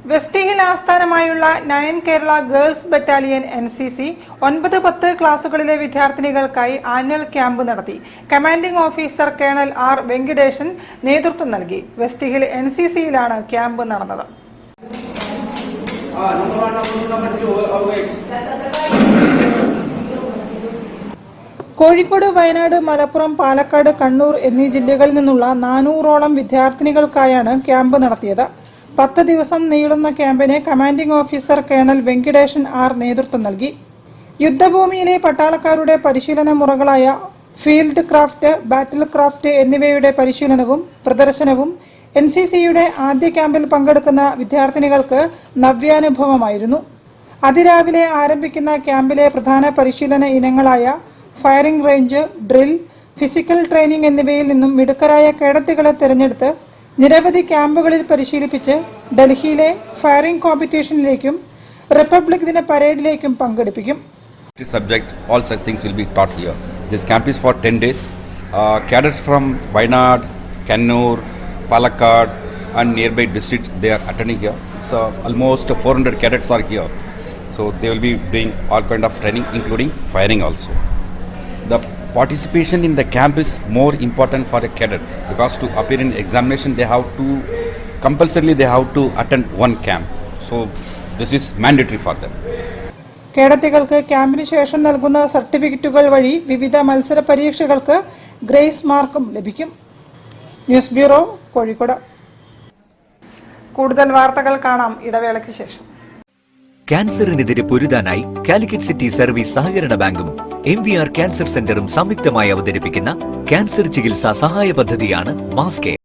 West hill ആസ്ഥാനമായുള്ള 9 Kerala girls battalion NCC 9-10 ക്ലാസുകളിലെ വിദ്യാർത്ഥിനികൾക്കായി ആനുവൽ ക്യാമ്പ് നടത്തി. Commanding officer colonel R. Venkiteshan നേതൃത്വം നൽകി. വെസ്റ്റ് ഹിൽ NCCയിലാണ് ക്യാമ്പ് നടന്നത്. കോഴിക്കോട്, വയനാട്, മലപ്പുറം, പാലക്കാട്, കണ്ണൂർ എന്നീ ജില്ലകളിൽ നിന്നുള്ള 400ഓളം വിദ്യാർത്ഥിനികൾക്കായാണ് ക്യാമ്പ് നടത്തിയത്. 10 ദിവസം നീളുന്ന ക്യാമ്പിന് commanding officer colonel Venkatesan R. നേതൃത്വം നൽകി. യുദ്ധഭൂമിയിലെ പട്ടാളക്കാരുടെ പരിശീലന മുറകളായ ഫീൽഡ് ക്രാഫ്റ്റ്, ബാറ്റിൽ ക്രാഫ്റ്റ് എന്നിവയുടെ പരിശീലനവും പ്രദർശനവും NCCയുടെ ആദ്യ ക്യാമ്പിൽ പങ്കെടുക്കുന്ന വിദ്യാർത്ഥിനികൾക്ക് നവ്യാനുഭവമായിരുന്നു. അതിരാവിലെ ആരംഭിക്കുന്ന ക്യാമ്പിലെ പ്രധാന പരിശീലന ഇനങ്ങളായ firing range, drill, physical training എന്നിവയിൽ നിന്നും മിടുക്കരായ കേഡറ്റുകളെ തിരഞ്ഞെടുത്ത് നിരവധി ക്യാമ്പുകളിൽ പരിശീലിപ്പിച്ച് ഡൽഹിയിലെ ഫയറിംഗ് കോമ്പറ്റീഷനിലേക്കും റിപ്പബ്ലിക് ദിന പരേഡിലേക്കും പങ്കെടുപ്പിക്കും. All such things will be taught here. This camp is for 10 days. Cadets from Wayanad, Kannur, Palakkad and nearby districts, they are attending here. So almost 400 cadets are here. So they will be doing all kind of training, including firing also. The participation in the camp is more important for a cadet because to appear in examination they have to attend one camp. So this is mandatory for them. കേഡറ്റുകൾക്ക് ക്യാമ്പിന് ശേഷം നൽകുന്ന സർട്ടിഫിക്കറ്റുകൾ വഴി വിവിധ മത്സര പരീക്ഷകൾക്ക് grace മാർക്കും ലഭിക്കും. News bureau, Kozhikode. കൂടുതൽ വാർത്തകൾ കാണാം ഇടവേളയ്ക്ക് ശേഷം. ക്യാൻസറിനെതിരെ പൊരുതാനായി കാലിക്കറ്റ് സിറ്റി സർവീസ് സഹകരണ ബാങ്കും MVR ക്യാൻസർ സെന്ററും സംയുക്തമായി അവതരിപ്പിക്കുന്ന ക്യാൻസർ ചികിത്സാ സഹായ പദ്ധതിയാണ് മാസ് കെയർ.